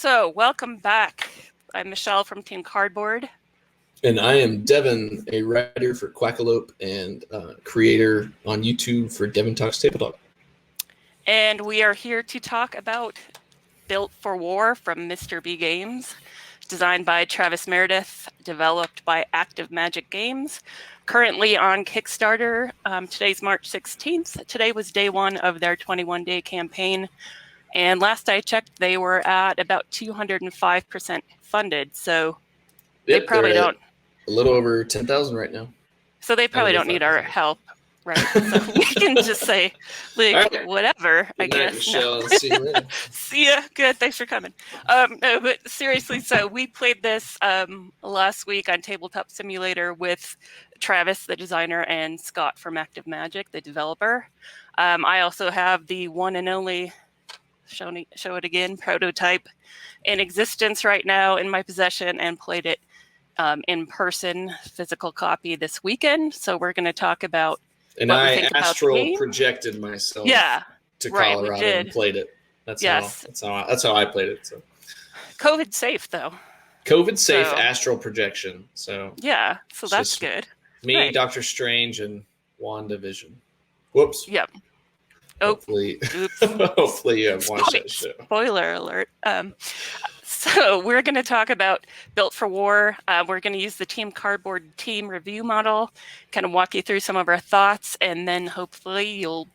So, welcome back. I'm Michelle from Team Cardboard. And I am Devon, a writer for Quackalope and creator on YouTube for Devon Talks Tabletop. And we are here to talk about Built for War from Mr. B Games, designed by Travis Meredith, developed by Active Magic Games, currently on Kickstarter. Today's March 16th. Today was day one of their 21-day campaign. And last I checked, they were at about 205% funded. So they probably don't. A little over 10,000 right now. So they probably don't need our help, right? So we can just say, like, right, whatever, I guess. Michelle. See you later. See ya. Good. Thanks for coming. No, but seriously, so we played this last week on Tabletop Simulator with Travis, the designer, and Scott from Active Magic, the developer. I also have the one and only, show it again, prototype in existence right now in my possession, and played it in person, physical copy this weekend. So we're going to talk about and what I we think astral about the game. projected myself to right, Colorado and played it. That's how I played it. So COVID safe though. COVID safe astral projection. So yeah, so that's good. Me, right. Doctor Strange, and WandaVision. Whoops. Yep. Hopefully you have watched that show. Spoiler alert. So we're going to talk about Built for War. We're going to use the Team Cardboard team review model, kind of walk you through some of our thoughts, and then hopefully you'll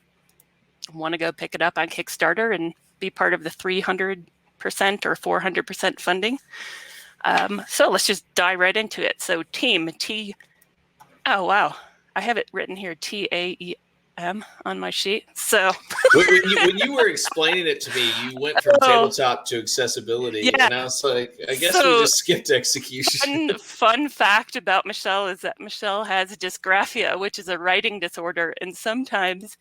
want to go pick it up on Kickstarter and be part of the 300% or 400% funding. So let's just dive right into it. So team, oh wow, I have it written here, T.E.A.M. on my sheet. So when you were explaining it to me, you went from tabletop to accessibility, and I was like, I guess we just skipped execution. Fun fact about Michelle is that Michelle has dysgraphia, which is a writing disorder, and sometimes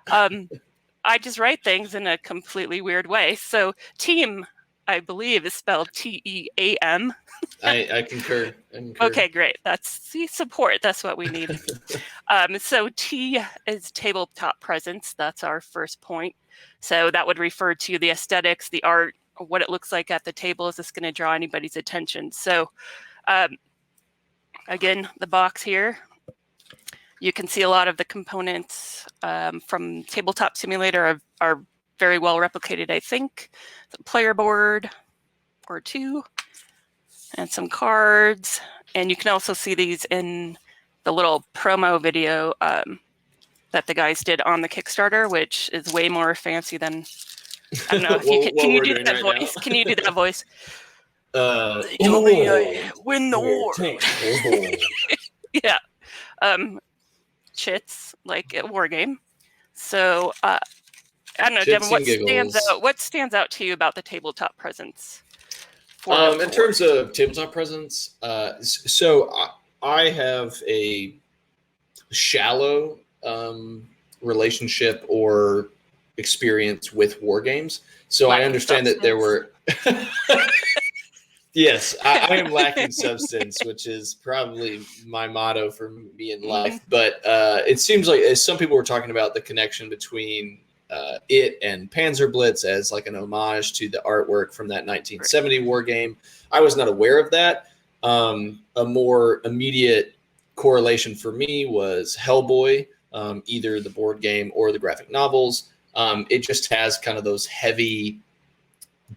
I just write things in a completely weird way. So team, I believe, is spelled T.E.A.M. I concur. Okay, great. That's support. That's what we need. So T is tabletop presence. That's our first point. So that would refer to the aesthetics, the art, what it looks like at the table. Is this going to draw anybody's attention? So again, the box here, you can see a lot of the components from Tabletop Simulator are very well replicated, I think. The player board or two, and some cards. And you can also see these in the little promo video that the guys did on the Kickstarter, which is way more fancy than, I don't know, if you can you do that voice? Can you do that voice? Win the war. Yeah. Chits, like a war game. So I don't know, Devon, what stands out to you about the tabletop presence? In terms of tabletop presence, so I have a shallow relationship or experience with war games. So I understand that there were... Yes, I am lacking substance, which is probably my motto for me in life. But it seems like, as some people were talking about, the connection between it and Panzer Blitz as like an homage to the artwork from that 1970 war game. I was not aware of that. A more immediate correlation for me was Hellboy, either the board game or the graphic novels. It just has kind of those heavy,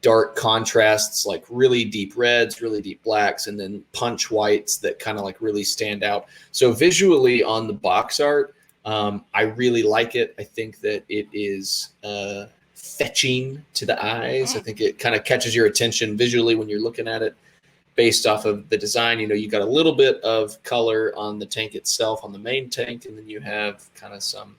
dark contrasts, like really deep reds, really deep blacks, and then punch whites that kind of like really stand out. So visually on the box art, I really like it. I think that it is fetching to the eyes. I think it kind of catches your attention visually when you're looking at it based off of the design. You know, you got a little bit of color on the tank itself, on the main tank, and then you have kind of some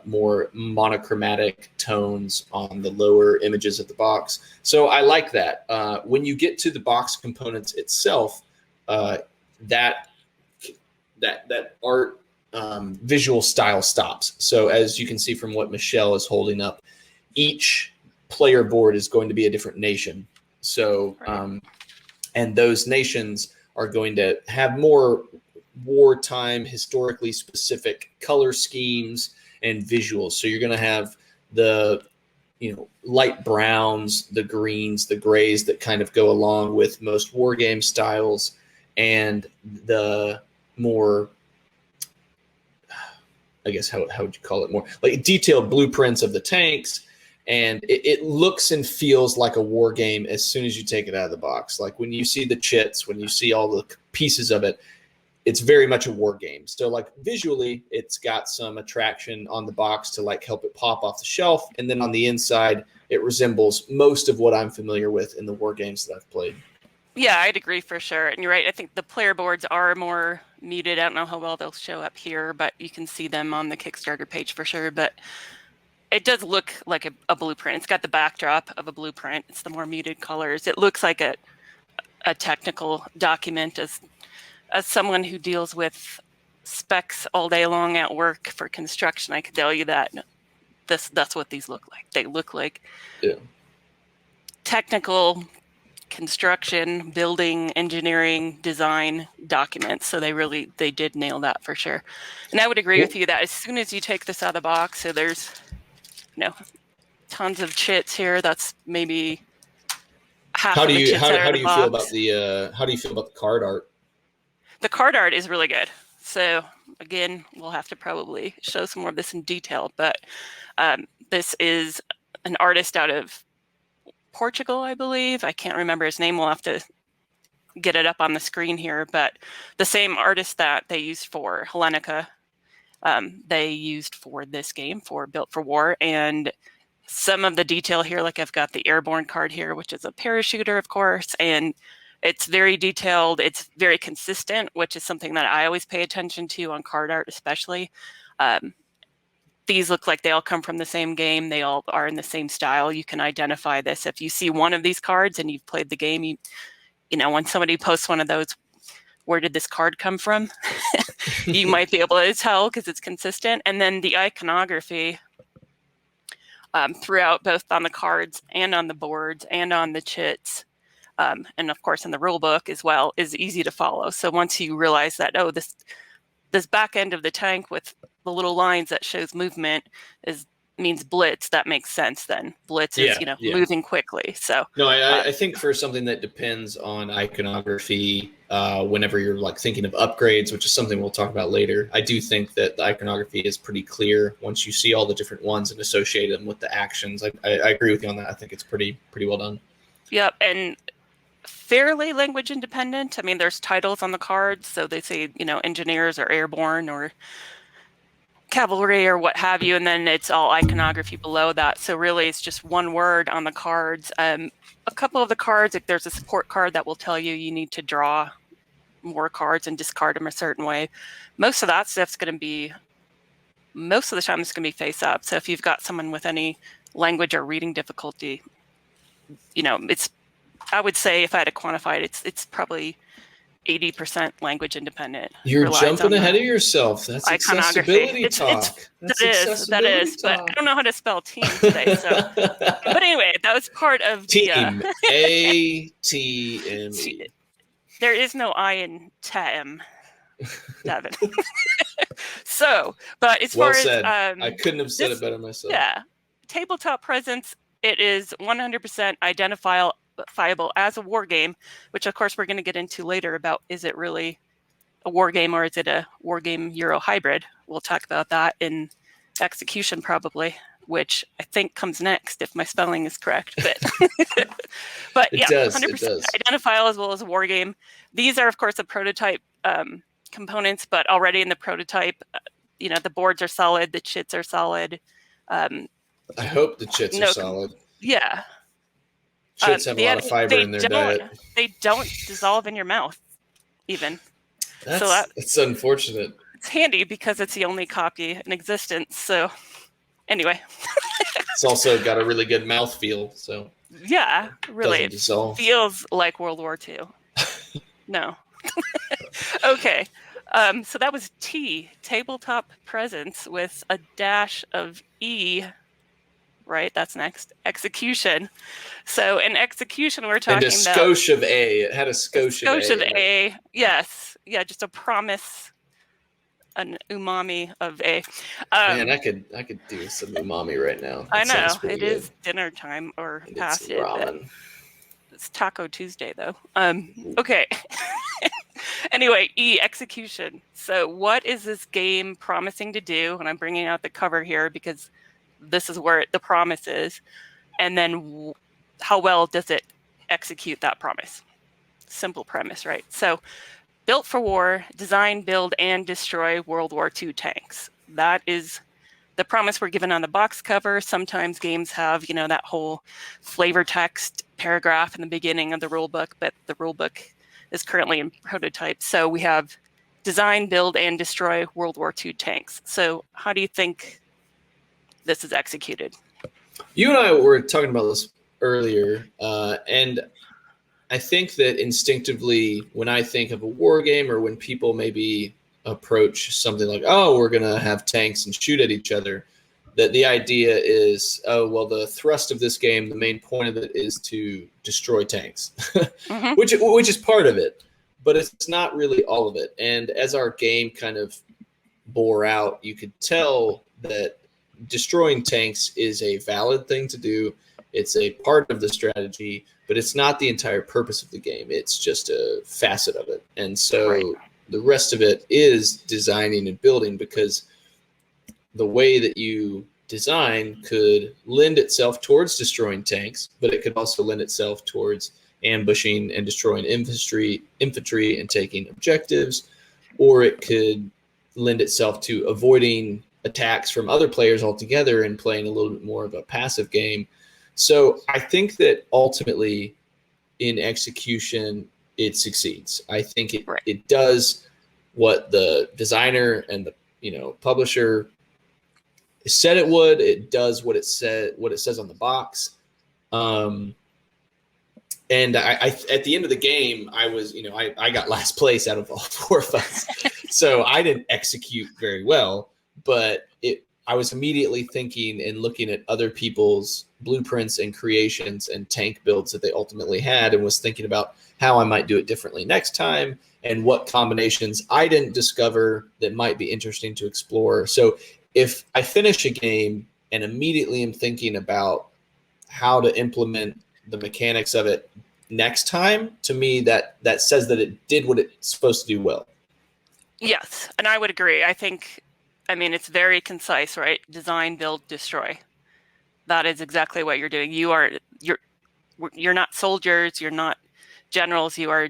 more monochromatic tones on the lower images of the box. So I like that. When you get to the box components itself, that art visual style stops. So as you can see from what Michelle is holding up, each player board is going to be a different nation. So and those nations are going to have more wartime, historically specific color schemes and visuals. So you're going to have the light browns, the greens, the grays that kind of go along with most war game styles, and the more, I guess, how would you call it, more like detailed blueprints of the tanks. And it looks and feels like a war game as soon as you take it out of the box. Like when you see the chits, when you see all the pieces of it, it's very much a war game. So like visually, it's got some attraction on the box to like help it pop off the shelf. And then on the inside, it resembles most of what I'm familiar with in the war games that I've played. Yeah, I'd agree for sure. And you're right. I think the player boards are more muted. I don't know how well they'll show up here, but you can see them on the Kickstarter page for sure. But it does look like a blueprint. It's got the backdrop of a blueprint. It's the more muted colors. It looks like a technical document. As someone who deals with specs all day long at work for construction, I can tell you that that's what these look like. They look like technical construction, building, engineering, design documents. So they did nail that for sure. And I would agree with you that as soon as you take this out of the box, so there's tons of chits here. That's maybe half of the chits out of the box. How do you feel about the card art? The card art is really good. So again, we'll have to probably show some more of this in detail, but this is an artist out of Portugal, I believe. I can't remember his name. We'll have to get it up on the screen here, but the same artist that they used for Hellenica, they used for this game, for Built for War. And some of the detail here, like I've got the airborne card here, which is a parachuter, of course, and it's very detailed. It's very consistent, which is something that I always pay attention to on card art, especially. These look like they all come from the same game. They all are in the same style. You can identify this. If you see one of these cards and you've played the game, you when somebody posts one of those, where did this card come from? You might be able to tell because it's consistent. And then the iconography throughout, both on the cards and on the boards and on the chits, and of course in the rule book as well, is easy to follow. So once you realize that, this back end of the tank with the little lines that shows movement means blitz, that makes sense then. Blitz is moving quickly. So no, I think for something that depends on iconography, whenever you're like thinking of upgrades, which is something we'll talk about later, I do think that the iconography is pretty clear once you see all the different ones and associate them with the actions. I agree with you on that. I think it's pretty well done. Yep, and fairly language independent. I mean, there's titles on the cards, so they say, engineers or airborne or cavalry or what have you, and then it's all iconography below that. So really it's just one word on the cards. A couple of the cards, if there's a support card that will tell you need to draw more cards and discard them a certain way. Most of that stuff's going to be, most of the time it's going to be face up. So if you've got someone with any language or reading difficulty, it's, I would say if I had to quantify it, it's probably 80% language independent. You're jumping ahead of yourself. That's accessibility talk. That is. But I don't know how to spell team today. So, but anyway, that was part of team. A-T-M-E. There is no I in T.E.A.M, Devon. So, but as far said. as I couldn't have said it better myself. Yeah, tabletop presence. It is 100% identifiable as a war game, which of course we're going to get into later about, is it really a war game or is it a war game Euro hybrid? We'll talk about that in execution probably, which I think comes next if my spelling is correct. But it yeah, does, 100% identifiable as well as a war game. These are of course the prototype components, but already in the prototype, the boards are solid, the chits are solid. I hope the chits are solid. Yeah. Chits have a lot of fiber in their diet. They don't dissolve in your mouth, even. It's unfortunate. It's handy because it's the only copy in existence. So, anyway. It's also got a really good mouthfeel. So yeah, really, it feels like World War II. No. Okay. So that was T, tabletop presence, with a dash of E. Right, that's next. Execution. So in execution, we're talking about... And a skosh of A. It had a skosh of A. Skosh of A, yes. Yeah, just a promise an umami of a. Man, I could do some umami right now. I That sounds know pretty it good. is dinner time or I need some past it, but ramen. it's Taco Tuesday though. Okay. Anyway, execution. So, what is this game promising to do? And I'm bringing out the cover here because this is where the promise is. And then, how well does it execute that promise? Simple premise, right? So, built for war, design, build, and destroy World War II tanks. That is the promise we're given on the box cover. Sometimes games have, that whole flavor text paragraph in the beginning of the rule book, but the rule book is currently in prototype. So we have design, build, and destroy World War II tanks. So how do you think this is executed? You and I were talking about this earlier, and I think that instinctively, when I think of a war game, or when people maybe approach something like, "Oh, we're gonna have tanks and shoot at each other," that the idea is, "Oh, well, the thrust of this game, the main point of it, is to destroy tanks," Mm-hmm. which is part of it, but it's not really all of it. And as our game kind of bore out, you could tell that destroying tanks is a valid thing to do. It's a part of the strategy, but it's not the entire purpose of the game. It's just a facet of it. And Right. so the rest of it is designing and building, because the way that you design could lend itself towards destroying tanks, but it could also lend itself towards ambushing and destroying infantry and taking objectives, or it could lend itself to avoiding attacks from other players altogether and playing a little bit more of a passive game. So I think that ultimately in execution, it succeeds. I think Right. it does what the designer and the publisher said it would. It does what it says on the box. And I at the end of the game, I was, I got last place out of all four of us. So I didn't execute very well, but I was immediately thinking and looking at other people's blueprints and creations and tank builds that they ultimately had, and was thinking about how I might do it differently next time and what combinations I didn't discover that might be interesting to explore. So if I finish a game and immediately am thinking about how to implement the mechanics of it next time, to me that says that it did what it's supposed to do well. Yes, and I would agree. It's very concise, right? Design, build, destroy. That is exactly what you're doing. You're not soldiers, you're not generals, you are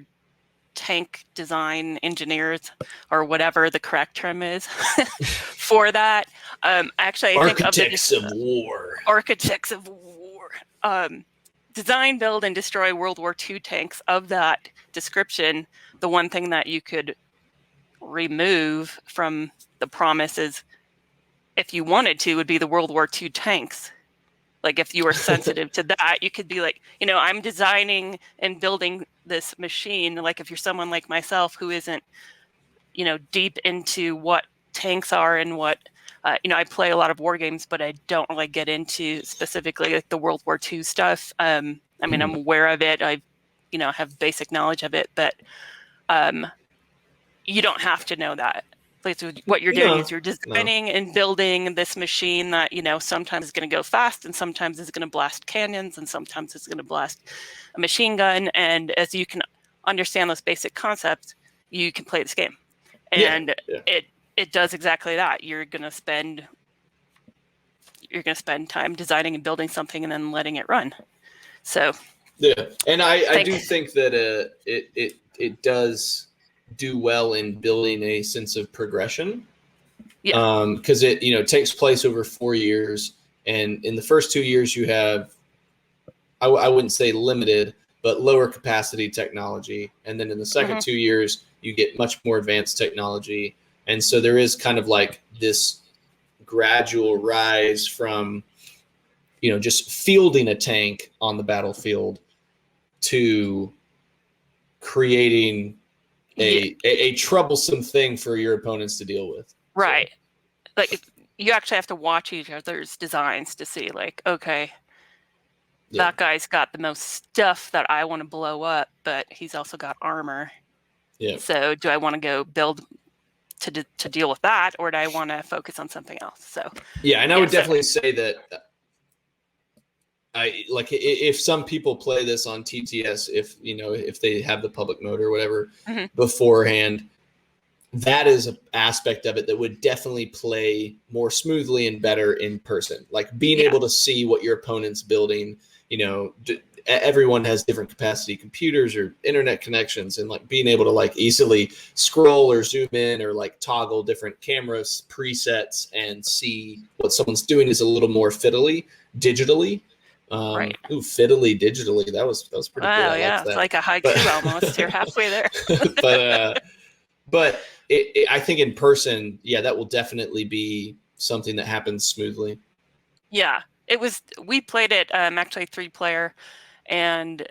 tank design engineers, or whatever the correct term is for that. Actually, I think Architects of war. Architects of war. Design, build, and destroy World War II tanks. Of that description, the one thing that you could remove from the promise is, if you wanted to, would be the World War II tanks. Like, if you were sensitive to that, you could be like, I'm designing and building this machine. Like, if you're someone like myself who isn't, deep into what tanks are and what, I play a lot of war games, but I don't really get into specifically like the World War II stuff. I'm aware of it. I, have basic knowledge of it, but you don't have to know that. Like, so what you're doing is you're designing and building this machine that, sometimes is going to go fast, and sometimes it's going to blast cannons, and sometimes it's going to blast a machine gun. And as you can understand those basic concepts, you can play this game. And it does exactly that. You're going to spend time designing and building something and then letting it run. So and I do think that it does do well in building a sense of progression. Because it takes place over 4 years, and in the first 2 years you have, I wouldn't say limited, but lower capacity technology, and then in the second 2 years you get much more advanced technology. And so there is kind of like this gradual rise from just fielding a tank on the battlefield to creating a troublesome thing for your opponents to deal with. Right. So, like, you actually have to watch each other's designs to see, like, okay, that guy's got the most stuff that I want to blow up, but he's also got armor. Yeah. So do I want to go build to deal with that, or do I want to focus on something else? So yeah, and I would definitely say that if some people play this on TTS, if they have the public mode or whatever beforehand, that is an aspect of it that would definitely play more smoothly and better in person. Like being able to see what your opponent's building. Everyone has different capacity computers or internet connections, and like being able to like easily scroll or zoom in or like toggle different cameras presets and see what someone's doing is a little more fiddly digitally. right. Ooh, fiddly digitally. That was pretty good. Wow, I liked yeah, it's that. like a haiku almost. You're halfway there. But I think in person, yeah, that will definitely be something that happens smoothly. Yeah, we played it actually 3-player, and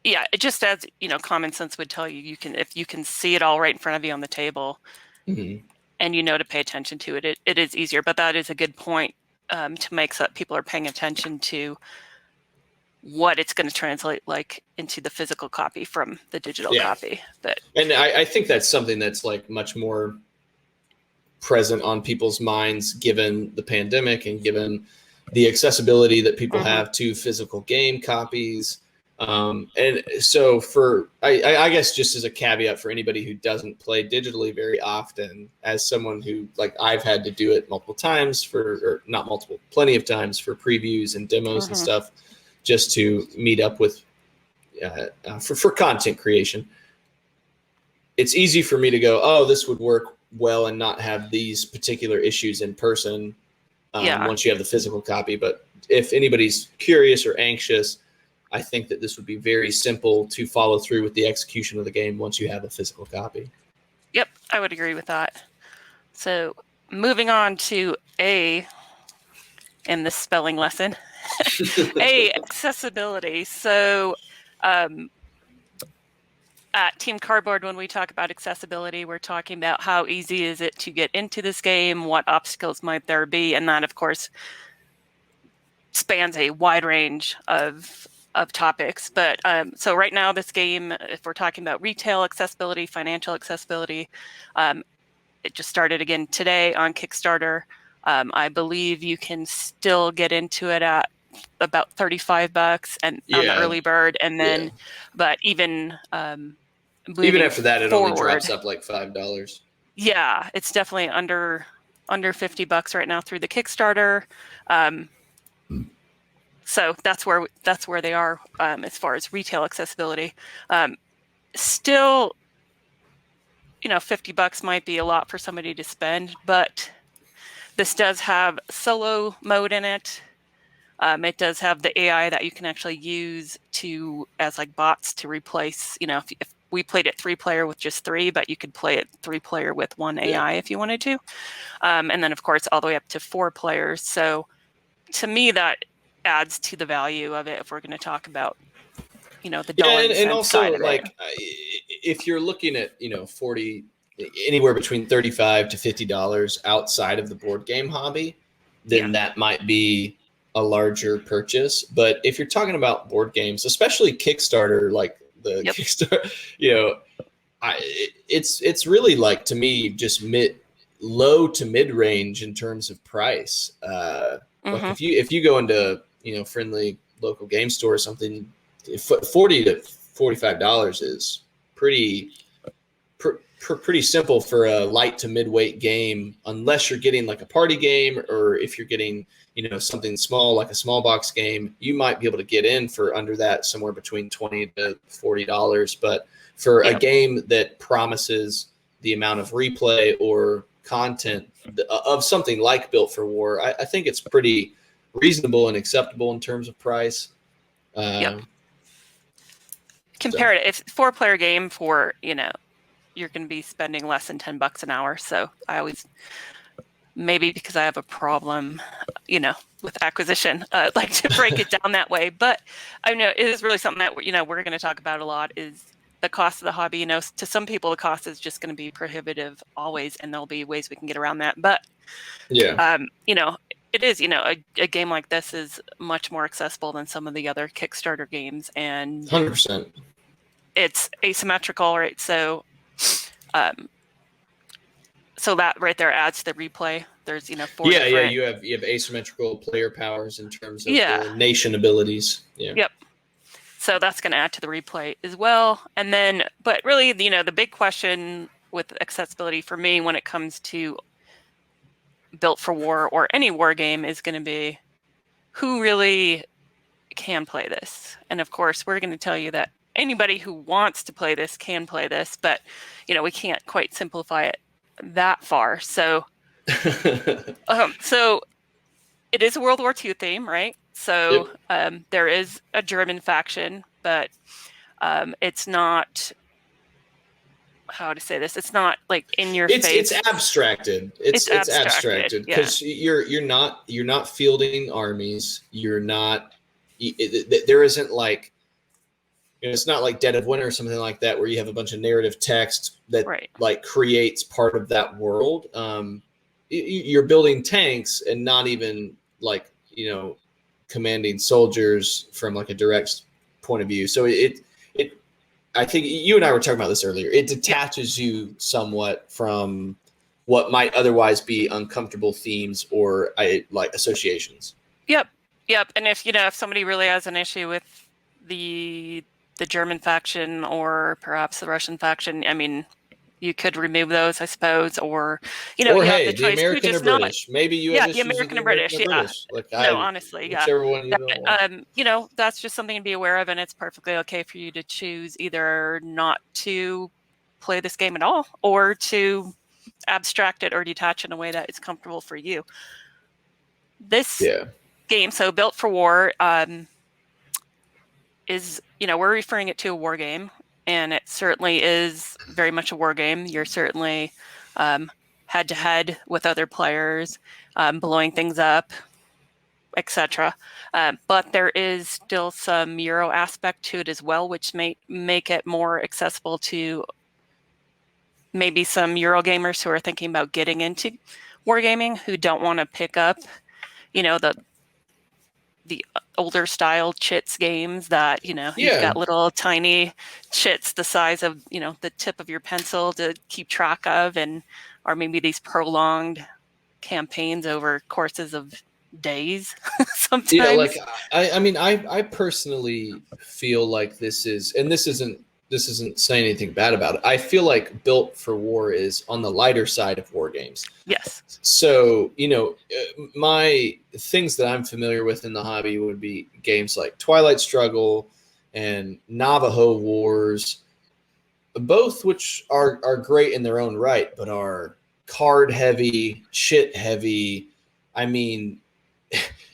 yeah, it just as common sense would tell you, if you can see it all right in front of you on the table, and to pay attention to it, it is easier. But that is a good point to make, so that people are paying attention to what it's going to translate like into the physical copy from the digital copy. And I think that's something that's like much more present on people's minds given the pandemic and given the accessibility that people have to physical game copies. And so I guess just as a caveat for anybody who doesn't play digitally very often, as someone who like I've had to do it multiple times or not multiple, plenty of times for previews and demos and stuff, just to meet up with for content creation. It's easy for me to go, oh, this would work well and not have these particular issues in person once you have the physical copy. But if anybody's curious or anxious, I think that this would be very simple to follow through with the execution of the game once you have a physical copy. Yep, I would agree with that. So moving on to A in the spelling lesson. A, accessibility. So at Team Cardboard, when we talk about accessibility, we're talking about how easy is it to get into this game, what obstacles might there be, and that, of course, spans a wide range of topics. But so right now, this game, if we're talking about retail accessibility, financial accessibility, it just started again today on Kickstarter. I believe you can still get into it at about $35 and on the early bird, and then, but even after that, it only drops up like $5. Yeah, it's definitely under $50 right now through the Kickstarter. So that's where they are as far as retail accessibility. Still, $50 might be a lot for somebody to spend, but this does have solo mode in it. It does have the AI that you can actually use as like bots to replace, if we played it 3-player with just 3, but you could play it 3-player with 1 AI if you wanted to. And then of course, all the way up to 4 players. So to me, that adds to the value of it if we're going to talk about, the dollar and also side of like if you're looking at, 40, anywhere between $35 to $50 outside of the board game hobby, then that might be a larger purchase. But if you're talking about board games, especially Kickstarter, like the Kickstarter, it's really like, to me, just low to mid range in terms of price. Like if you go into, friendly local game store or something, $40 to $45 is pretty simple for a light to mid-weight game, unless you're getting like a party game, or if you're getting, something small like a small box game, you might be able to get in for under that, somewhere between $20 to $40. But for a game that promises the amount of replay or content of something like Built for War, I think it's pretty reasonable and acceptable in terms of price. Compared to, if 4-player game for, you're going to be spending less than $10 an hour. So I always, maybe because I have a problem, with acquisition, like to break it down that way. But I know it is really something that, we're going to talk about a lot, is the cost of the hobby. To some people, the cost is just going to be prohibitive always, and there'll be ways we can get around that. But it is, a game like this is much more accessible than some of the other Kickstarter games, and 100%. It's asymmetrical, right? So So that right there adds to the replay. There's, four Yeah, yeah. different. You have asymmetrical player powers in terms of Yeah. the nation abilities. Yeah. Yep. So that's going to add to the replay as well. And then, but really, the big question with accessibility for me when it comes to Built for War or any war game is going to be who really can play this. And of course, we're going to tell you that anybody who wants to play this can play this, but we can't quite simplify it that far. So, so it is a World War II theme, right? So there is a German faction, but it's not, how to say this. It's not like in your face. It's abstracted. It's abstracted Yeah. because you're not fielding armies. You're not. There isn't like. It's not like Dead of Winter or something like that where you have a bunch of narrative text that like creates part of that world. You're building tanks and not even like commanding soldiers from like a direct point of view. So I think you and I were talking about this earlier. It detaches you somewhat from what might otherwise be uncomfortable themes or like associations. Yep. And if somebody really has an issue with the German faction or perhaps the Russian faction, I mean, you could remove those, I suppose, or you or have hey, the choice. American or British. Maybe you have the issues American with and British. British. Like no, honestly, whichever one you don't want. That's just something to be aware of, and it's perfectly okay for you to choose either not to play this game at all or to abstract it or detach in a way that is comfortable for you. This game, so Built for War, is, we're referring it to a war game, and it certainly is very much a war game. You're certainly head to head with other players, blowing things up, etc. But there is still some Euro aspect to it as well, which may make it more accessible to maybe some Euro gamers who are thinking about getting into wargaming, who don't want to pick up, the older style chits games that you've got little tiny chits the size of the tip of your pencil to keep track of, and or maybe these prolonged campaigns over courses of days sometimes. Yeah, like I mean I personally feel like this isn't saying anything bad about it. I feel like Built for War is on the lighter side of war games. Yes. So, my things that I'm familiar with in the hobby would be games like Twilight Struggle and Navajo Wars, both which are great in their own right, but are card heavy, shit heavy. I mean,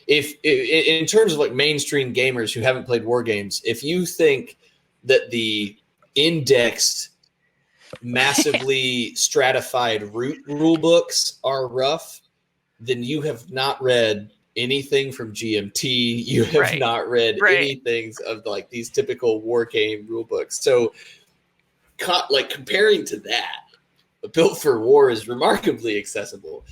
if in terms of like mainstream gamers who haven't played war games, if you think that the indexed, massively stratified rule books are rough, then you have not read anything from GMT. You have not read anything of like these typical war game rule books. So, like comparing to that, Built for War is remarkably accessible.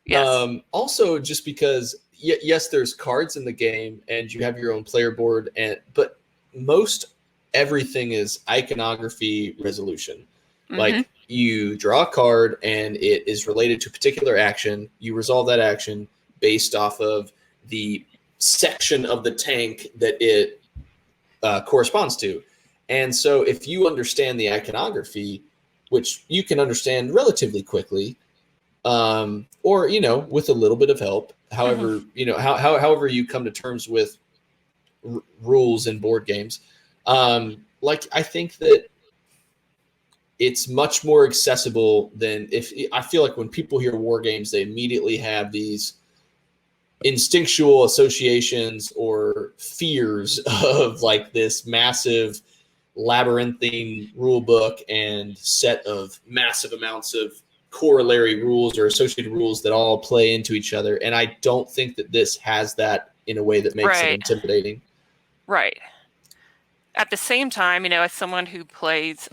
Yes. Also, just because yes, there's cards in the game and you have your own player board, but most everything is iconography resolution. Like you draw a card and it is related to a particular action. You resolve that action based off of the section of the tank that it corresponds to. And so if you understand the iconography, which you can understand relatively quickly, or with a little bit of help, however however you come to terms with rules in board games, like I think that it's much more accessible than I feel like when people hear war games, they immediately have these instinctual associations or fears of like this massive labyrinthine rule book and set of massive amounts of corollary rules or associated rules that all play into each other. And I don't think that this has that in a way that makes it intimidating. Right. At the same time, as someone who plays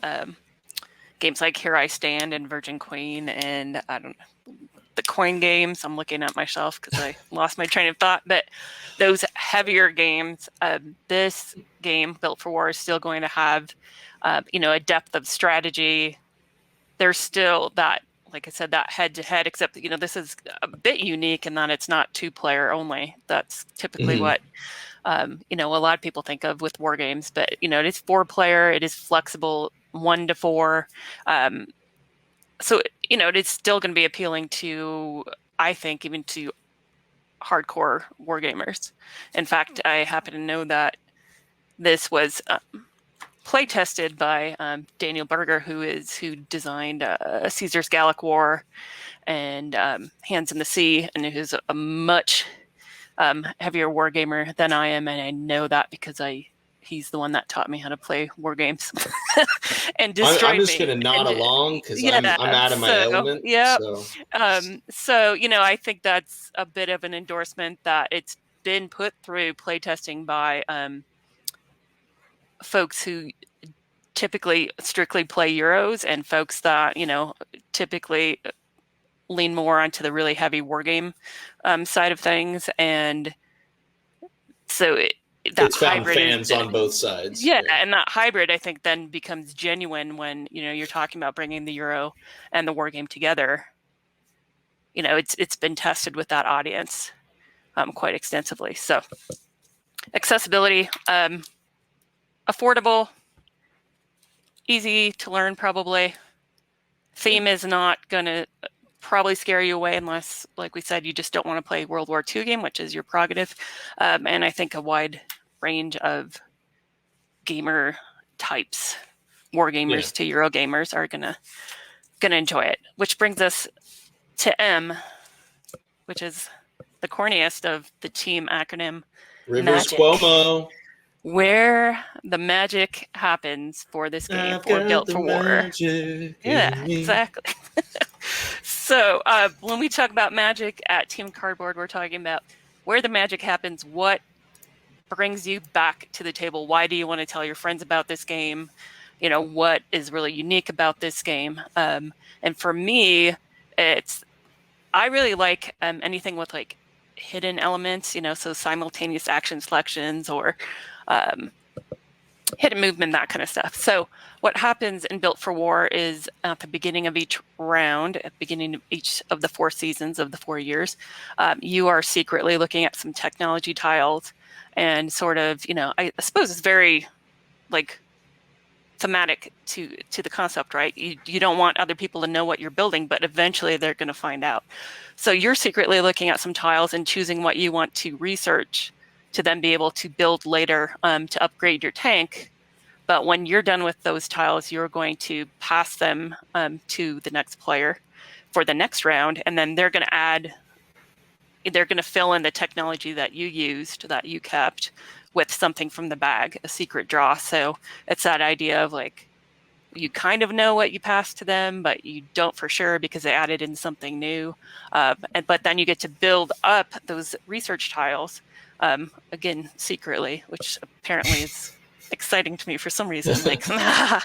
games like Here I Stand and Virgin Queen and the coin games, I'm looking at myself because I lost my train of thought, but those heavier games, this game Built for War is still going to have a depth of strategy. There's still that like I said, that head-to-head, except, this is a bit unique in that it's not 2-player only. That's typically what, a lot of people think of with war games, but, it is 4-player, it is flexible, 1 to 4. So, it is still going to be appealing to, I think, even to hardcore war gamers. In fact, I happen to know that this was play tested by Daniel Berger, who designed Caesar's Gallic War and Hands in the Sea, and who's a much heavier war gamer than I am, and I know that because he's the one that taught me how to play war games and destroyed me. I'm just going to nod along because I'm out of my element. Yeah. So, I think that's a bit of an endorsement that it's been put through playtesting by folks who typically strictly play Euros and folks that, typically lean more onto the really heavy war game side of things. And so it's found fans on both sides. Yeah, and that hybrid, I think, then becomes genuine when, you're talking about bringing the Euro and the war game together. It's been tested with that audience quite extensively. So accessibility, affordable, easy to learn, probably. Theme is not going to probably scare you away unless, like we said, you just don't want to play World War II game, which is your prerogative. And I think a wide range of gamer types, war gamers to Euro gamers, are gonna enjoy it. Which brings us to M, which is the corniest of the team acronym. Rivers Cuomo. Where the magic happens for this game, for Built for War. Yeah, exactly. So when we talk about magic at Team Cardboard, we're talking about where the magic happens, what brings you back to the table. Why do you want to tell your friends about this game? What is really unique about this game? And for me, I really like anything with like hidden elements, so simultaneous action selections or hidden movement, that kind of stuff. So what happens in Built for War is at the beginning of each round, at the beginning of each of the 4 seasons of the 4 years, you are secretly looking at some technology tiles and sort of, I suppose it's very like thematic to the concept, right? You don't want other people to know what you're building, but eventually they're going to find out. So you're secretly looking at some tiles and choosing what you want to research to then be able to build later to upgrade your tank. But when you're done with those tiles, you're going to pass them to the next player for the next round, and then they're going to fill in the technology that you used, that you kept, with something from the bag, a secret draw. So it's that idea of like, you kind of know what you passed to them, but you don't for sure because they added in something new. But then you get to build up those research tiles, again, secretly, which apparently is exciting to me for some reason. Like, I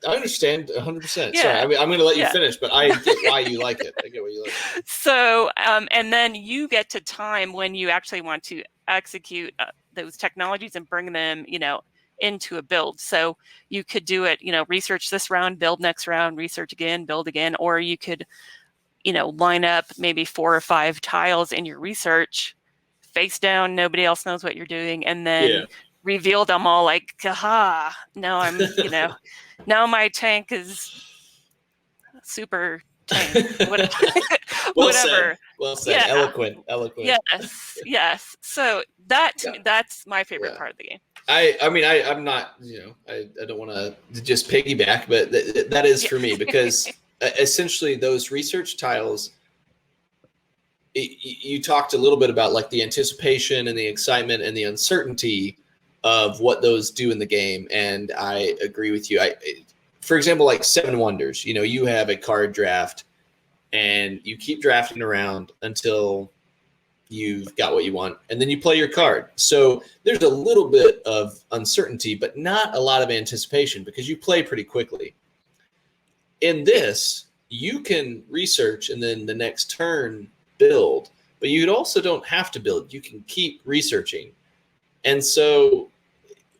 understand 100%. Sorry, I'm going to let you finish, but I get why you like it. I get why you like it. So, and then you get to time when you actually want to execute those technologies and bring them, into a build. So you could do it, research this round, build next round, research again, build again, or you could, line up maybe 4 or 5 tiles in your research, face down, nobody else knows what you're doing, and then reveal them all like, aha, now I'm, now my tank is super tank. Whatever. Well said. Yeah. Eloquent. Yes. So that to me, that's my favorite part of the game. I'm not, I don't want to just piggyback, but that is for me because essentially those research tiles, you talked a little bit about like the anticipation and the excitement and the uncertainty of what those do in the game. And I agree with you. For example, like 7 Wonders, you have a card draft and you keep drafting around until you've got what you want, and then you play your card. So there's a little bit of uncertainty, but not a lot of anticipation because you play pretty quickly. In this, you can research and then the next turn build, but you also don't have to build. You can keep researching. And so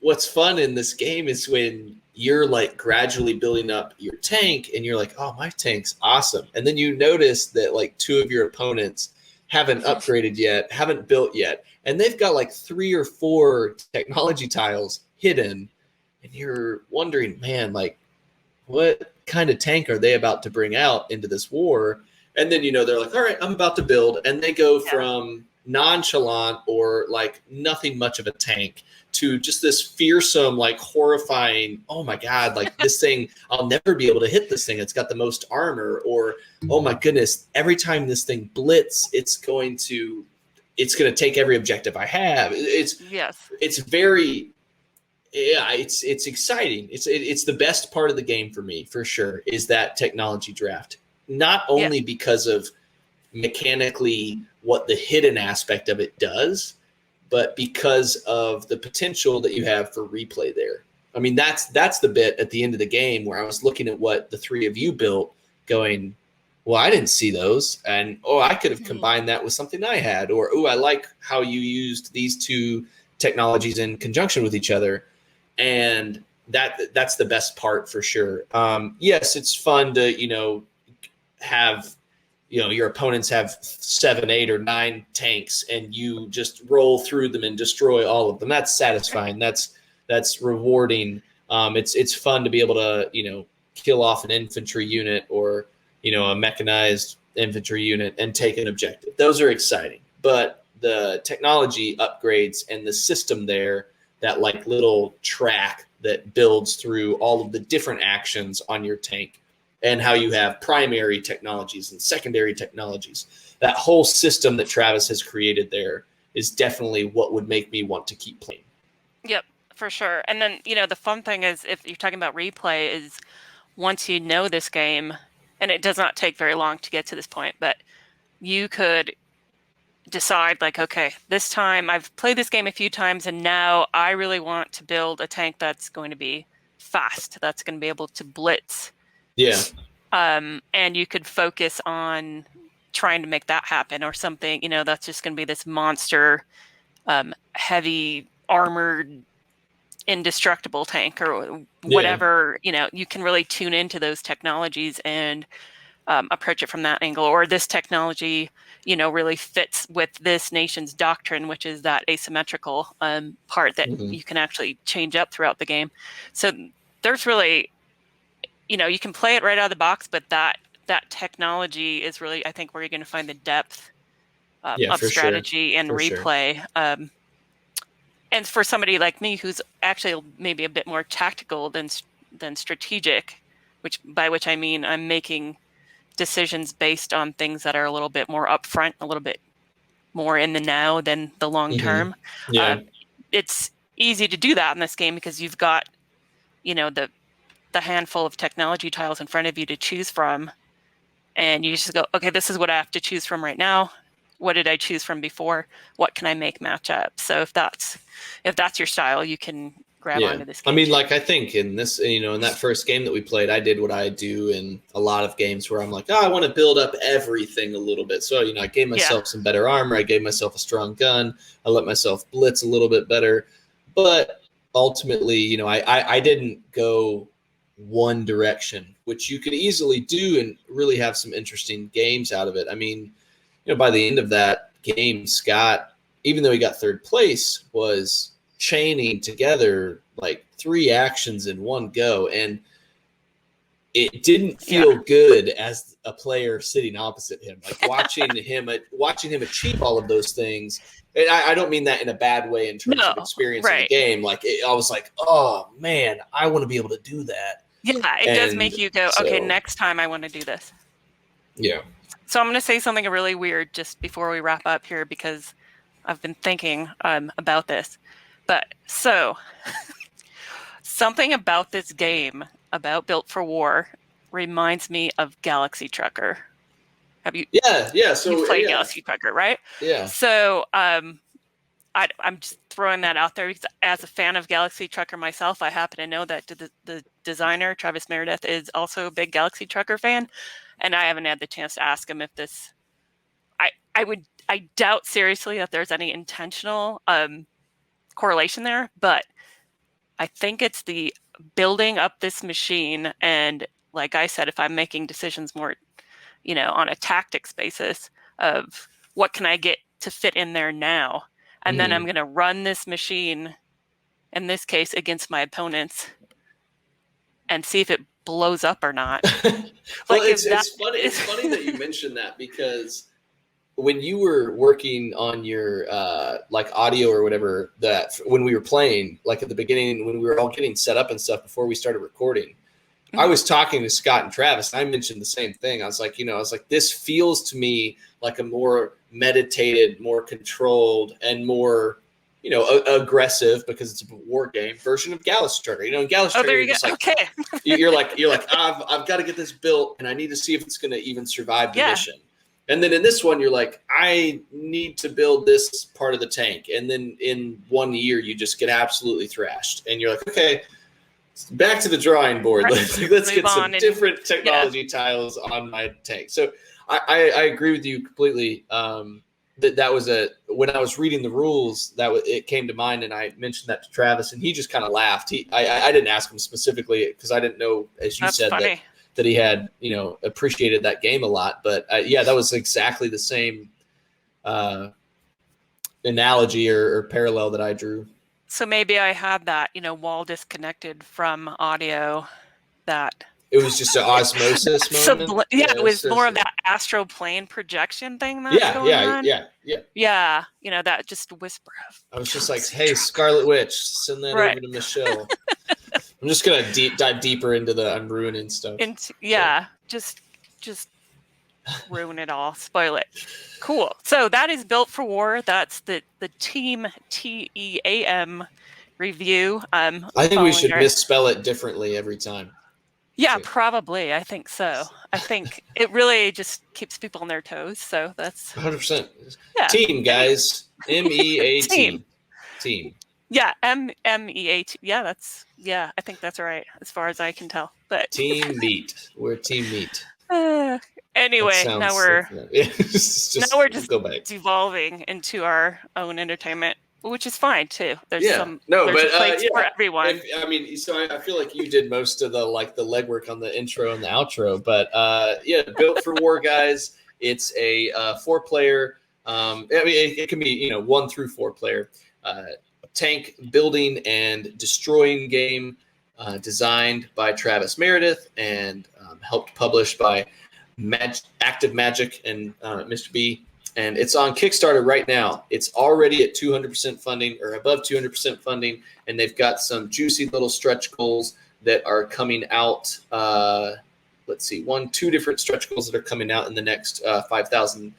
what's fun in this game is when you're like gradually building up your tank and you're like, oh, my tank's awesome. And then you notice that like two of your opponents haven't upgraded yet, haven't built yet. And they've got like 3 or 4 technology tiles hidden. And you're wondering, man, like, what kind of tank are they about to bring out into this war? And then, they're like, all right, I'm about to build. And they go from nonchalant or like nothing much of a tank to just this fearsome, like horrifying, oh my God, like this thing, I'll never be able to hit this thing. It's got the most armor. Or, oh my goodness, every time this thing blitz, it's going to take every objective I have. It's very, it's exciting. It's the best part of the game for me, for sure, is that technology draft. Not only because of mechanically what the hidden aspect of it does, but because of the potential that you have for replay there. I mean, that's the bit at the end of the game where I was looking at what the 3 of you built, going, well, I didn't see those, and I could have combined that with something I had, or I like how you used these 2 technologies in conjunction with each other. And that's the best part, for sure. Yes, it's fun to have your opponents have 7, 8, or 9 tanks, and you just roll through them and destroy all of them. That's satisfying. That's rewarding. It's fun to be able to kill off an infantry unit or a mechanized infantry unit and take an objective. Those are exciting. But the technology upgrades and the system there, that like little track that builds through all of the different actions on your tank, and how you have primary technologies and secondary technologies. That whole system that Travis has created there is definitely what would make me want to keep playing. Yep, for sure. And then, the fun thing is, if you're talking about replay, is once you know this game, and it does not take very long to get to this point, but you could decide like, okay, this time I've played this game a few times, and now I really want to build a tank that's going to be fast, that's going to be able to blitz. Yeah. And you could focus on trying to make that happen, or something, that's just going to be this monster, heavy armored, indestructible tank, or whatever. You can really tune into those technologies and approach it from that angle. Or this technology, really fits with this nation's doctrine, which is that asymmetrical part that you can actually change up throughout the game. So there's really, you can play it right out of the box, but that technology is really, I think, where you're going to find the depth of strategy and replay. Sure. And for somebody like me, who's actually maybe a bit more tactical than strategic, by which I mean I'm making decisions based on things that are a little bit more upfront, a little bit more in the now than the long term. Yeah. It's easy to do that in this game because you've got, the handful of technology tiles in front of you to choose from, and you just go, okay, this is what I have to choose from right now. What did I choose from before? What can I make match up? So if that's your style, you can grab onto this game. I mean, like, I think in this, in that first game that we played, I did what I do in a lot of games where I'm like, I want to build up everything a little bit. So, I gave myself some better armor. I gave myself a strong gun. I let myself blitz a little bit better. But ultimately, I didn't go one direction, which you could easily do and really have some interesting games out of it. I mean, by the end of that game, Scott, even though he got 3rd place, was chaining together like 3 actions in one go, and it didn't feel good as a player sitting opposite him, like watching him achieve all of those things. And I don't mean that in a bad way in terms of experience in the game. Like, I was like, oh man, I want to be able to do that. Yeah, it does make you go, okay, next time I want to do this. Yeah. So I'm going to say something really weird just before we wrap up here, because I've been thinking about this. But so something about this game, about Built for War, reminds me of Galaxy Trucker. Have you? Yeah. So you played Galaxy Trucker, right? Yeah. So I'm just throwing that out there because, as a fan of Galaxy Trucker myself, I happen to know that the designer, Travis Meredith, is also a big Galaxy Trucker fan, and I haven't had the chance to ask him if this. I doubt seriously that there's any intentional correlation there, but I think it's the building up this machine. And like I said, if I'm making decisions more, on a tactics basis of what can I get to fit in there now, and then I'm going to run this machine, in this case, against my opponents and see if it blows up or not. Well, it's funny. It's funny that you mentioned that, because when you were working on your like audio or whatever, that when we were playing, like at the beginning when we were all getting set up and stuff before we started recording, I was talking to Scott and Travis, and I mentioned the same thing. I was like, this feels to me like a more meditated, more controlled, and more, aggressive, because it's a war game version of Gallus Trigger. In Gallus Trigger, you're just like, okay. you're like, I've got to get this built, and I need to see if it's going to even survive the mission. And then in this one, you're like, I need to build this part of the tank. And then in 1 year, you just get absolutely thrashed. And you're like, okay, back to the drawing board. Let's get some different technology tiles on my tank. So I agree with you completely. That was when I was reading the rules, it came to mind, and I mentioned that to Travis, and he just kind of laughed. I didn't ask him specifically, because I didn't know, as you said, that he had, appreciated that game a lot. But that was exactly the same analogy or parallel that I drew. So maybe I had that, wall disconnected from audio, that it was just an osmosis moment. It was more of that astral plane projection thing that's going on. Yeah. That just whisper of. I was just like, hey, Scarlet Witch, send that over to Michelle. I'm just gonna dive deeper into the unruining stuff. Just ruin it all, spoil it. Cool. So that is Built for War. That's the Team T.E.A.M. review. I think we should misspell it differently every time. Yeah, probably. I think so. I think it really just keeps people on their toes. So that's 100%. Yeah. Team, guys. M-E-A-T. Team. Yeah, M-E-A-T. Yeah, I think that's right, as far as I can tell. But Team Meat. We're Team Meat. Anyway, now we're just devolving into our own entertainment, which is fine too. There's place for everyone. I feel like you did most of the legwork on the intro and the outro, but Built for War, guys. It's a 4-player. It can be 1 through 4 player tank building and destroying game, designed by Travis Meredith and helped publish by Active Magic and Mr. B. And it's on Kickstarter right now. It's already at 200% funding, or above 200% funding, and they've got some juicy little stretch goals that are coming out. Let's see, 2 different stretch goals that are coming out in the next $5,000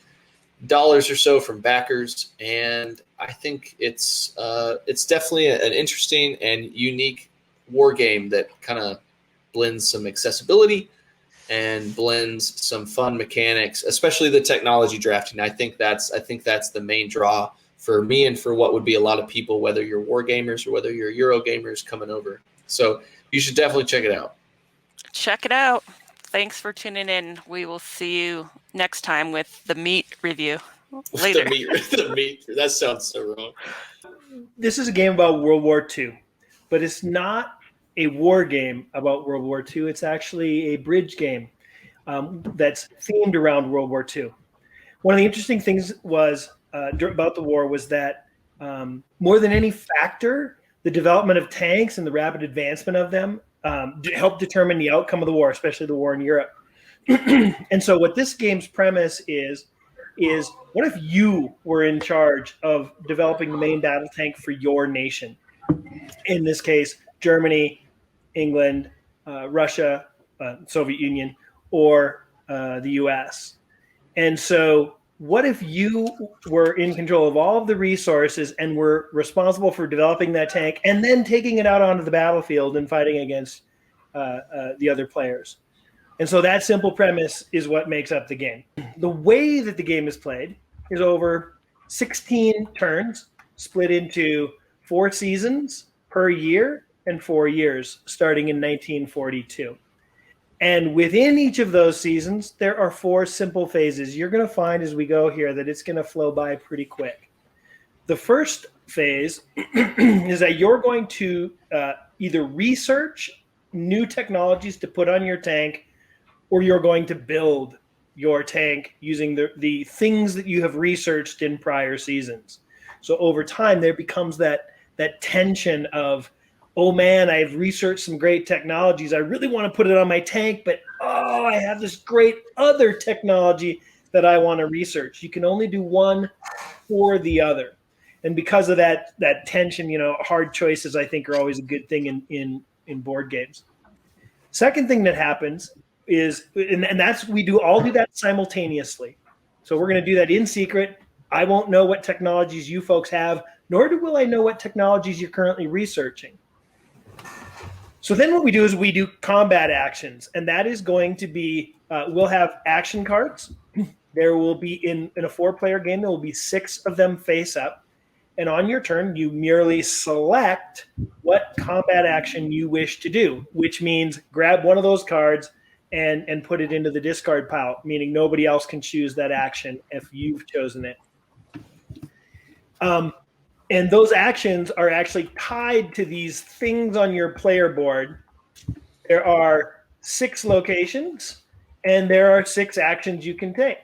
or so from backers. And I think it's definitely an interesting and unique war game that kind of blends some accessibility and blends some fun mechanics, especially the technology drafting. I think that's the main draw for me and for what would be a lot of people, whether you're war gamers or whether you're Euro gamers coming over. So you should definitely check it out. Check it out. Thanks for tuning in. We will see you next time with the meat review. Later. the meat. That sounds so wrong. This is a game about World War II, but it's not a war game about World War II. It's actually a bridge game that's themed around World War II. One of the interesting things was about the war was that more than any factor, the development of tanks and the rapid advancement of them helped determine the outcome of the war, especially the war in Europe. And so what this game's premise is what if you were in charge of developing the main battle tank for your nation? In this case, Germany, England, Russia, Soviet Union, or the U.S. And so what if you were in control of all of the resources and were responsible for developing that tank and then taking it out onto the battlefield and fighting against the other players? And so that simple premise is what makes up the game. The way that the game is played is over 16 turns, split into 4 seasons per year and 4 years, starting in 1942. And within each of those seasons, there are 4 simple phases. You're going to find as we go here that it's going to flow by pretty quick. The first phase is that you're going to either research new technologies to put on your tank, or you're going to build your tank using the things that you have researched in prior seasons. So over time, there becomes that tension of, oh man, I've researched some great technologies. I really want to put it on my tank, but oh, I have this great other technology that I want to research. You can only do one or the other. And because of that tension, hard choices, I think, are always a good thing in board games. Second thing that happens is, and that's, we all do that simultaneously. So we're going to do that in secret. I won't know what technologies you folks have, nor will I know what technologies you're currently researching. So then what we do is we do combat actions, and that is going to be, we'll have action cards. There will be, in a 4-player game, there will be 6 of them face up. And on your turn, you merely select what combat action you wish to do, which means grab one of those cards and put it into the discard pile, meaning nobody else can choose that action if you've chosen it. And those actions are actually tied to these things on your player board. There are 6 locations, and there are 6 actions you can take.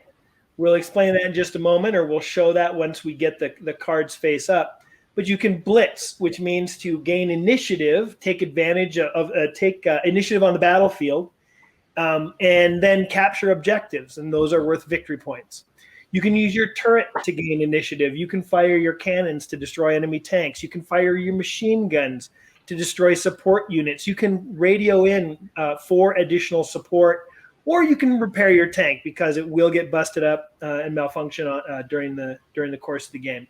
We'll explain that in just a moment, or we'll show that once we get the cards face up. But you can blitz, which means to gain initiative, take advantage of initiative on the battlefield, and then capture objectives, and those are worth victory points. You can use your turret to gain initiative. You can fire your cannons to destroy enemy tanks. You can fire your machine guns to destroy support units. You can radio in for additional support, or you can repair your tank because it will get busted up and malfunction during the course of the game.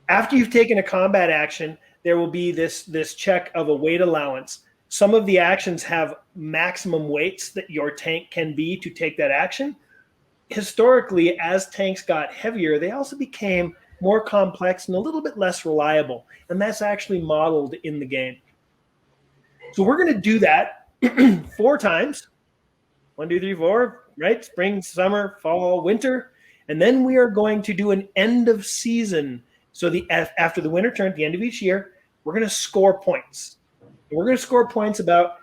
After you've taken a combat action, there will be this check of a weight allowance. Some of the actions have maximum weights that your tank can be to take that action. Historically, as tanks got heavier, they also became more complex and a little bit less reliable, and that's actually modeled in the game. So we're going to do that 4 times. 1, 2, 3, 4, right? Spring, summer, fall, winter. And then we are going to do an end of season. So after the winter turn, at the end of each year, we're going to score points. And we're going to score points about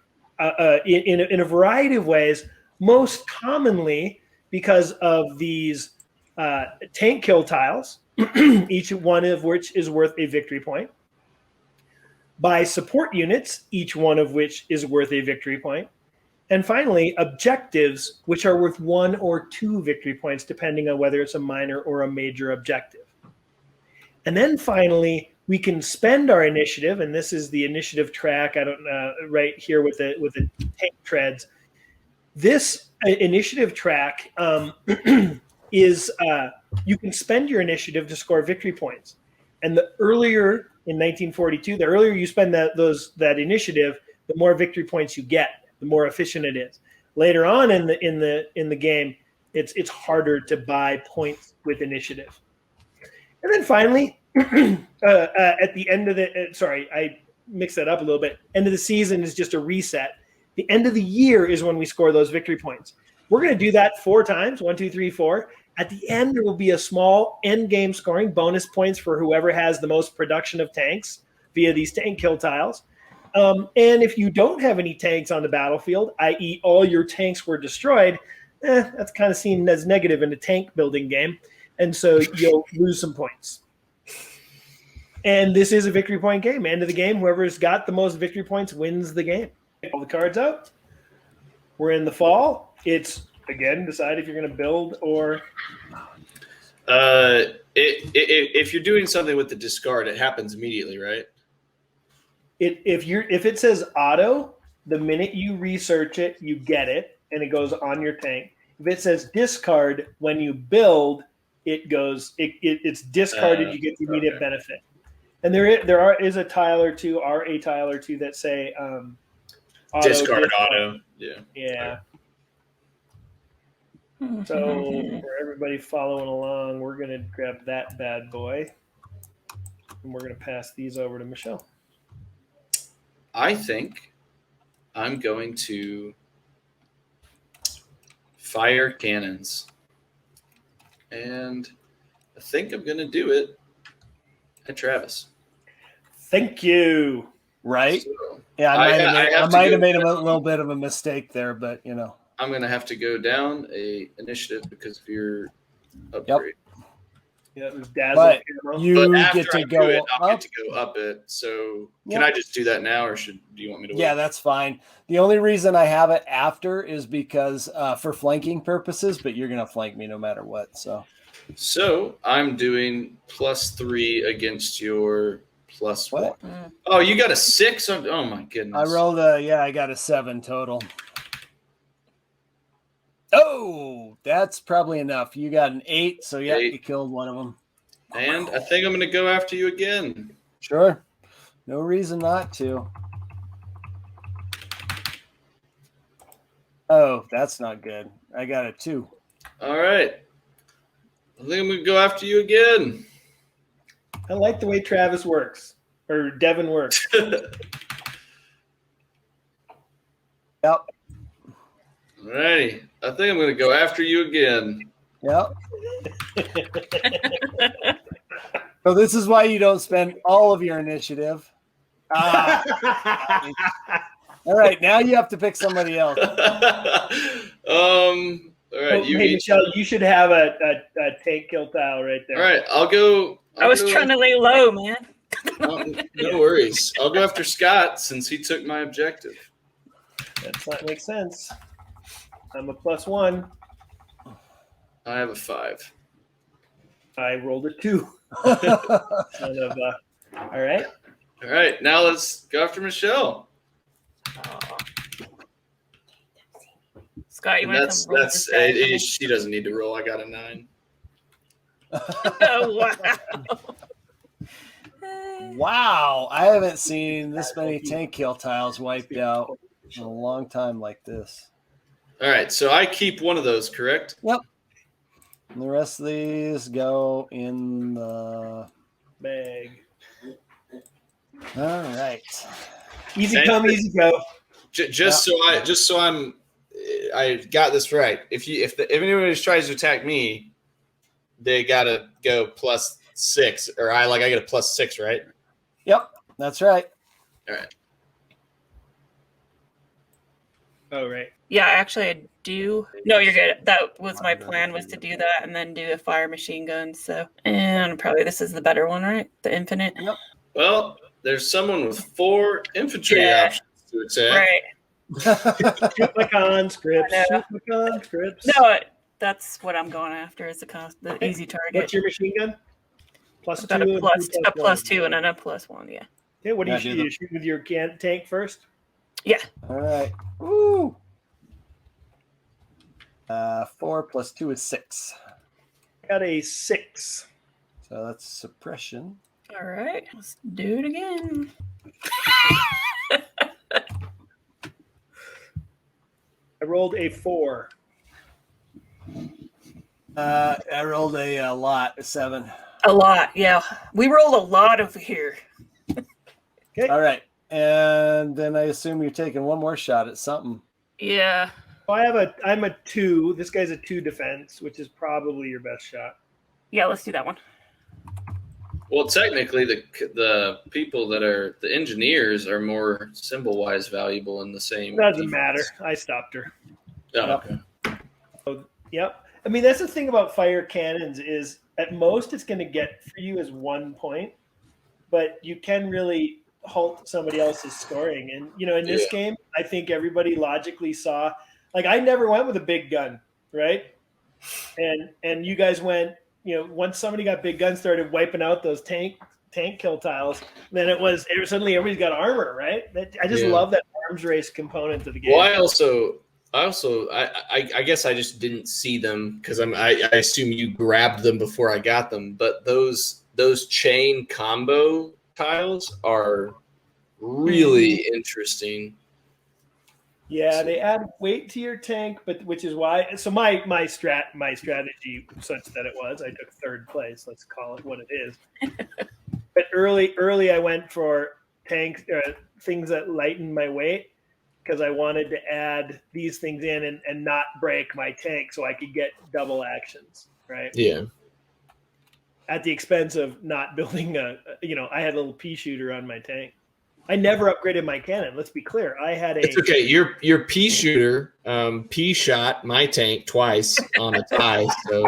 in a variety of ways, most commonly because of these tank kill tiles, each one of which is worth a victory point. By support units, each one of which is worth a victory point. And finally, objectives, which are worth 1 or 2 victory points, depending on whether it's a minor or a major objective. And then finally, we can spend our initiative, and this is the initiative track. I don't know, right here with the tank treads. This initiative track is you can spend your initiative to score victory points. And the earlier in 1942, the earlier you spend that initiative, the more victory points you get, the more efficient it is. Later on in the game, it's harder to buy points with initiative. And then finally, at the end of I mixed that up a little bit. End of the season is just a reset. The end of the year is when we score those victory points. We're going to do that 4 times, 1, 2, 3, 4. At the end, there will be a small end game scoring, bonus points for whoever has the most production of tanks via these tank kill tiles. And if you don't have any tanks on the battlefield, i.e. all your tanks were destroyed, that's kind of seen as negative in a tank building game. And so you'll lose some points. And this is a victory point game. End of the game, whoever's got the most victory points wins the game. All the cards out. We're in the fall. It's, again, decide if you're going to build or... If you're doing something with the discard, it happens immediately, right? If it says auto, the minute you research it, you get it, and it goes on your tank. If it says discard, when you build, it's discarded. You get the immediate benefit. And there is a tile or two, that say auto, discard auto. Yeah. So for everybody following along, we're going to grab that bad boy, and we're going to pass these over to Michelle. I think I'm going to fire cannons. And I think I'm going to do it at Travis. Thank you. Right? So, Yeah, I have to might go have made a down. little bit of a mistake there, but I'm going to have to go down a initiative because of your Yep. upgrade. Yeah, it was Dazzle But Camo. But you after get to I do go it, I'll up. get to go up it. So can Yep. I just do that now, or do you want me to wait? Yeah, that's fine. The only reason I have it after is because for flanking purposes, but you're gonna flank me no matter what. So I'm doing +3 against your +1. What? Oh, you got a 6? Oh my goodness. I rolled I got a 7 total. Oh, that's probably enough. You got an 8, so yeah, 8. you killed one of them. And I think I'm going to go after you again. Sure. No reason not to. Oh, that's not good. I got a 2. All right. I think I'm going to go after you again. I like the way Travis works, or Devon works. Yep. All righty. I think I'm going to go after you again. Yep. So this is why you don't spend all of your initiative. All right, now you have to pick somebody else. All right. Hey, Michelle, you should have a tank kill tile right there. All right. I'll go. I was trying to lay low, man. No worries. I'll go after Scott since he took my objective. That makes sense. I'm a +1. I have a 5. I rolled a 2. All right. All right. Now let's go after Michelle. Scott, you want to come roll this back? She doesn't need to roll. I got a 9. Oh, wow. Wow, I haven't seen this many tank kill tiles wiped out in a long time like this. All right, so I keep one of those, correct? Yep. And the rest of these go in the Bag. All right. Easy come, easy go. Just so I got this right. If anybody tries to attack me, they gotta go +6, or I get a +6, right? Yep, that's right. All right. Oh, right. Yeah, actually, I do. No, you're good. That was my plan, was to do that and then do a fire machine gun. So, and probably this is the better one, right? The infinite. Yep. Well, there's someone with 4 infantry options to attack. Right. Shoot my conscripts. Shoot my conscripts. No, that's what I'm going after is the easy target. What's your machine gun? I've got +2. a +2 and then a +1. Yeah. Okay, what do you Yeah, shoot? You shoot with your tank first? Yeah. All right. Woo. 4 + 2 is 6. Got a 6. So that's suppression. All right. Let's do it again. I rolled a 4. I rolled a lot, a 7. A lot. Yeah. We roll a lot over here. Okay. All right. And then I assume you're taking one more shot at something. Yeah. I'm a 2. This guy's a 2 defense, which is probably your best shot. Yeah, let's do that one. Well, technically, the people that are the engineers are more symbol-wise valuable in the same. Doesn't defense. matter. I stopped her. Oh, okay. Yep. I mean, that's the thing about fire cannons is at most it's going to get for you is 1 point, but you can really halt somebody else's scoring. And, in this game, I think everybody logically saw, I never went with a big gun, right? And you guys went, once somebody got big guns, started wiping out those tank kill tiles, then it was suddenly everybody's got armor, right? I just love that arms race component to the game. Well, I guess I just didn't see them because I assume you grabbed them before I got them. But those chain combo tiles are really interesting. Yeah, they add weight to your tank, but which is why. So my strategy such that it was I took 3rd place. Let's call it what it is. But early I went for tanks, things that lighten my weight, because I wanted to add these things in and not break my tank so I could get double actions, right? Yeah. At the expense of not building I had a little pea shooter on my tank. I never upgraded my cannon. Let's be clear. I had a. It's okay. Your pea shooter, pea shot my tank twice on a tie. So